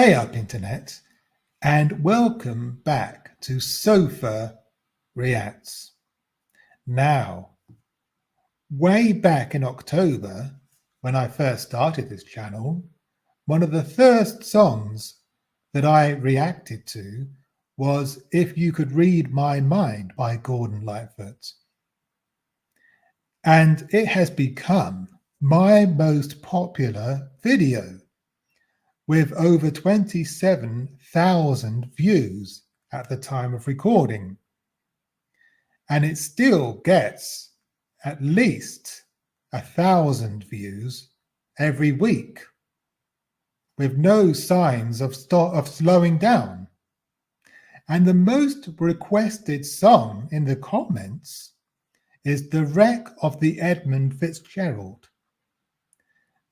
Hey up Internet, and welcome back to Sofa Reacts. Now, way back in October, when I first started this channel, one of the first songs that I reacted to was If You Could Read My Mind by Gordon Lightfoot. And it has become my most popular video, with over 27,000 views at the time of recording. And it still gets at least 1,000 views every week, with no signs of slowing down. And the most requested song in the comments is The Wreck of the Edmund Fitzgerald.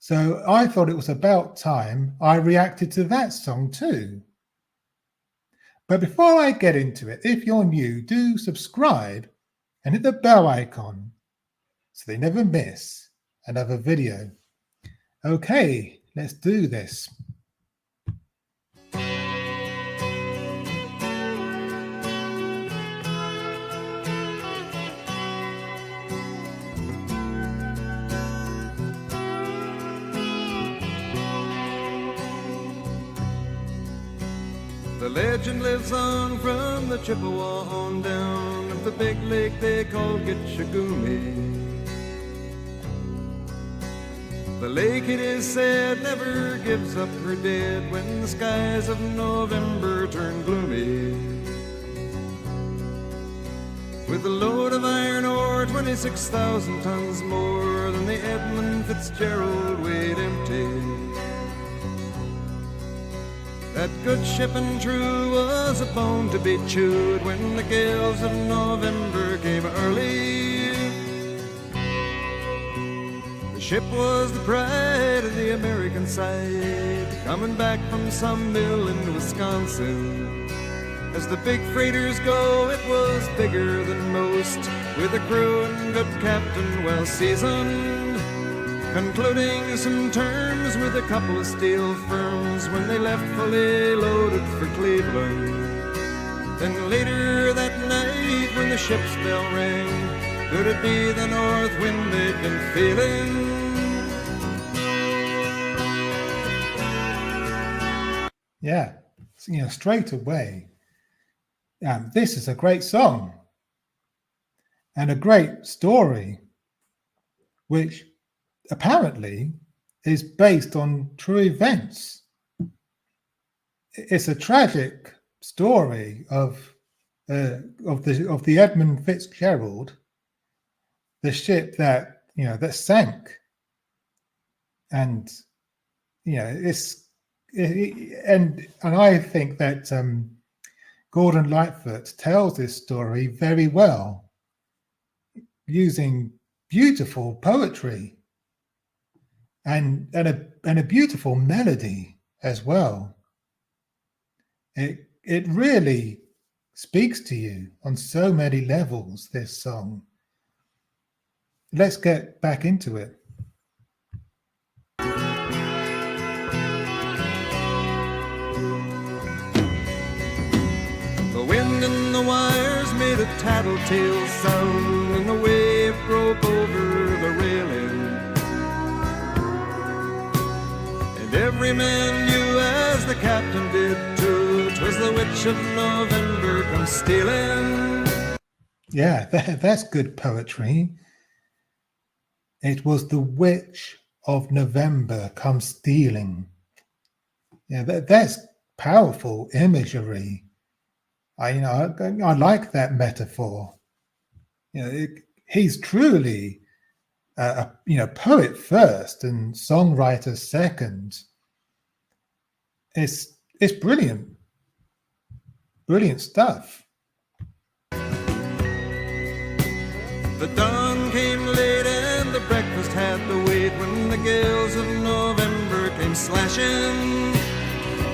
So I thought it was about time I reacted to that song too. But before I get into it, if you're new, do subscribe and hit the bell icon so they never miss another video. Okay, let's do this. The legend lives on from the Chippewa on down of the big lake they call Gitchagumi. The lake, it is said, never gives up her dead when the skies of November turn gloomy. With a load of iron ore, 26,000 tons more than the Edmund Fitzgerald weighed empty. That good ship and true was a bone to be chewed when the gales of November came early. The ship was the pride of the American side, coming back from some mill in Wisconsin. As the big freighters go, it was bigger than most, with a crew and good captain well seasoned, concluding some terms with a couple of steel firms when they left fully loaded for Cleveland. Then later that night when the ship's bell rang, could it be the north wind they'd been feeling? Yeah, straight away. This is a great song and a great story, which apparently is based on true events. It's a tragic story of the Edmund Fitzgerald, the ship that that sank, and and I think that Gordon Lightfoot tells this story very well, using beautiful poetry and a beautiful melody as well. It really speaks to you on so many levels, this song. Let's get back into it. The wind in the wires made a tattletale sound, and the wave broke over the railing. And every man knew, as the captain did too, 'twas the witch of November come stealing. Yeah, that's good poetry. It was the witch of November come stealing. Yeah, that's powerful imagery. I like that metaphor. He's truly a poet first and songwriter second. It's brilliant stuff. The dawn came late and the breakfast had to wait when the gales of November came slashing.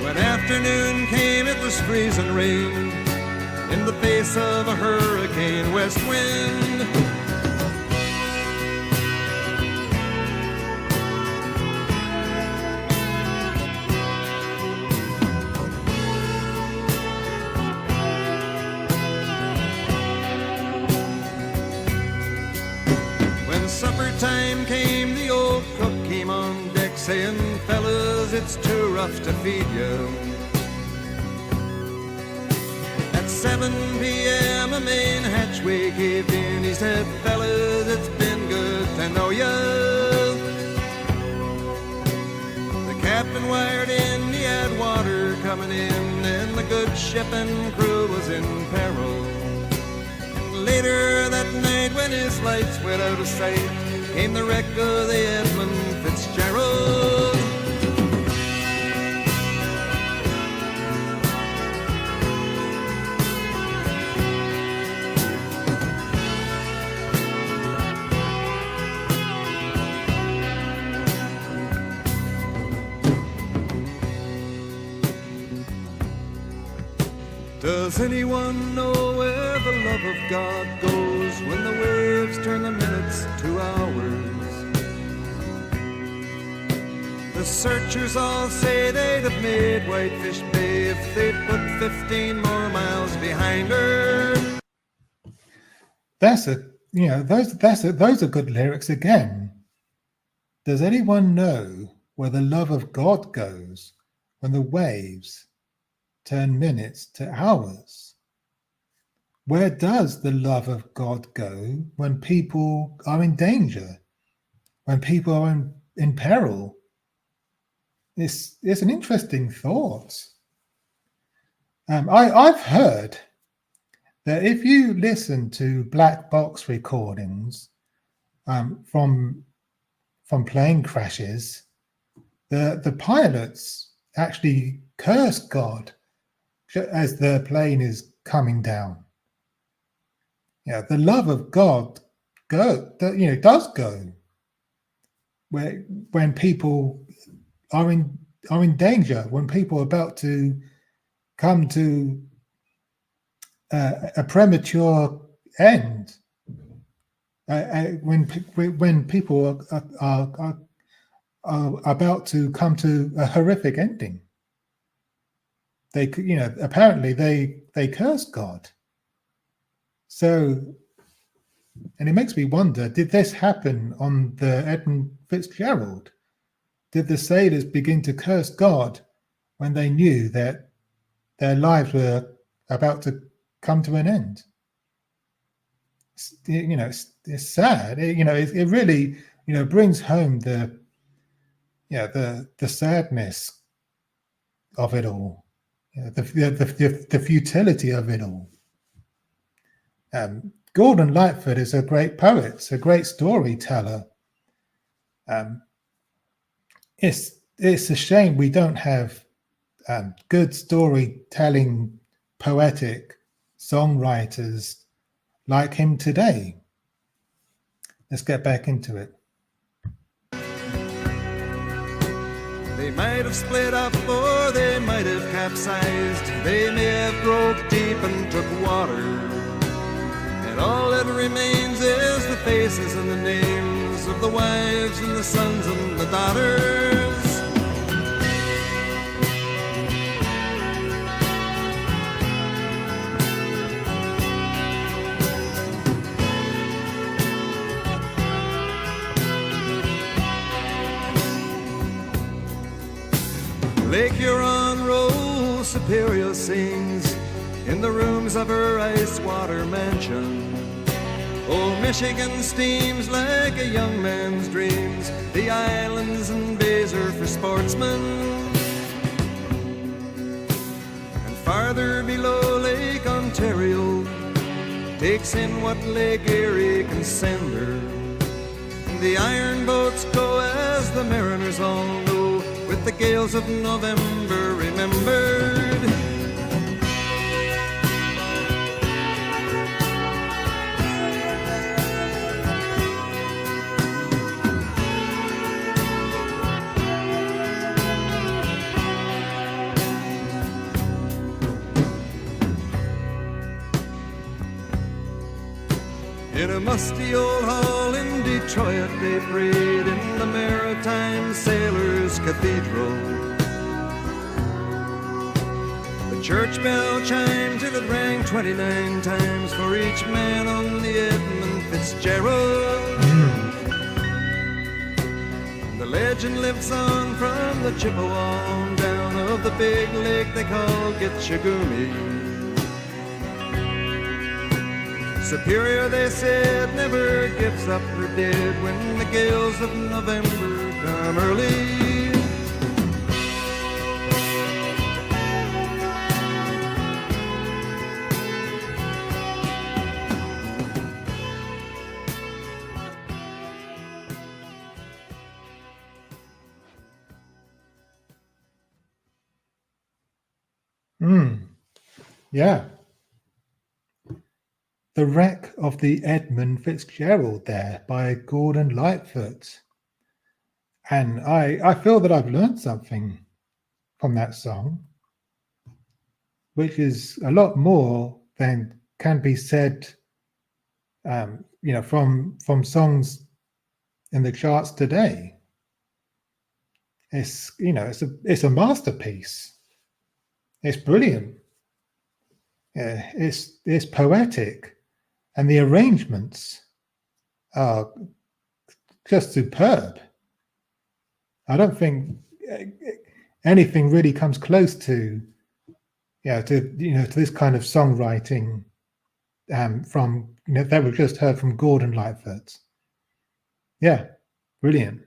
When afternoon came, it was freezing rain in the face of a hurricane west wind. supper time came, the old cook came on deck saying, fellas, it's too rough to feed you. At 7 p.m. a main hatchway caved in. He said, fellas, it's been good to know ya. The captain wired in, he had water coming in, and the good ship and crew was in peril. And later that night, when his lights went out of sight, came the wreck of the Edmund Fitzgerald. Does anyone know where the love of God goes when the waves turn the minutes to hours? The searchers all say they'd have made Whitefish Bay if they'd put 15 more miles behind her. Those are good lyrics again. Does anyone know where the love of God goes when the waves turn minutes to hours? Where does the love of God go when people are in danger, when people are in peril? It's an interesting thought. I've heard that if you listen to black box recordings from plane crashes, the pilots actually curse God as the plane is coming down. Yeah, the love of God does go when people are in danger, when people are about to come to a premature end, when people are about to come to a horrific ending. They, apparently they curse God. So, and it makes me wonder, did this happen on the Edmund Fitzgerald? Did the sailors begin to curse God when they knew that their lives were about to come to an end? It's sad. It really, brings home the sadness of it all. The futility of it all. Gordon Lightfoot is a great poet, a great storyteller. It's a shame we don't have good storytelling, poetic songwriters like him today. Let's get back into it. They might have split up or they might have capsized. They may have broke deep and took water. And all that remains is the faces and the names of the wives and the sons and the daughters. Lake Huron rolls, Superior sings in the rooms of her ice water mansion. Old Michigan steams like a young man's dreams. The islands and bays are for sportsmen. And farther below, Lake Ontario takes in what Lake Erie can send her. The iron boats go as the mariners all know, with the gales of November remembered. In a musty old hall in Detroit they prayed in the Maritime Sailors' Cathedral. The church bell chimed till it rang 29 times for each man on the Edmund Fitzgerald. The legend lives on from the Chippewa on down of the big lake they call Gitchagumi. Superior, they said, never gives up her dead when the gales of November come early. Yeah. The Wreck of the Edmund Fitzgerald there by Gordon Lightfoot. And I feel that I've learned something from that song, which is a lot more than can be said, from songs in the charts today. It's a masterpiece. It's brilliant. It's poetic, and the arrangements are just superb. I don't think anything really comes close to this kind of songwriting from that we've just heard from Gordon Lightfoot. Yeah, brilliant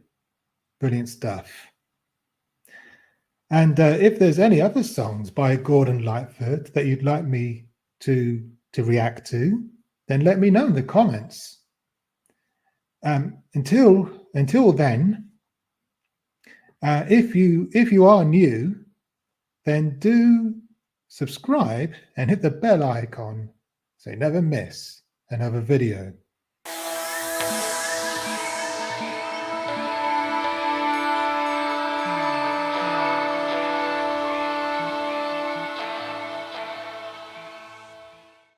stuff. And if there's any other songs by Gordon Lightfoot that you'd like me to react to, then let me know in the comments. Until then, if you are new, then do subscribe and hit the bell icon so you never miss another video.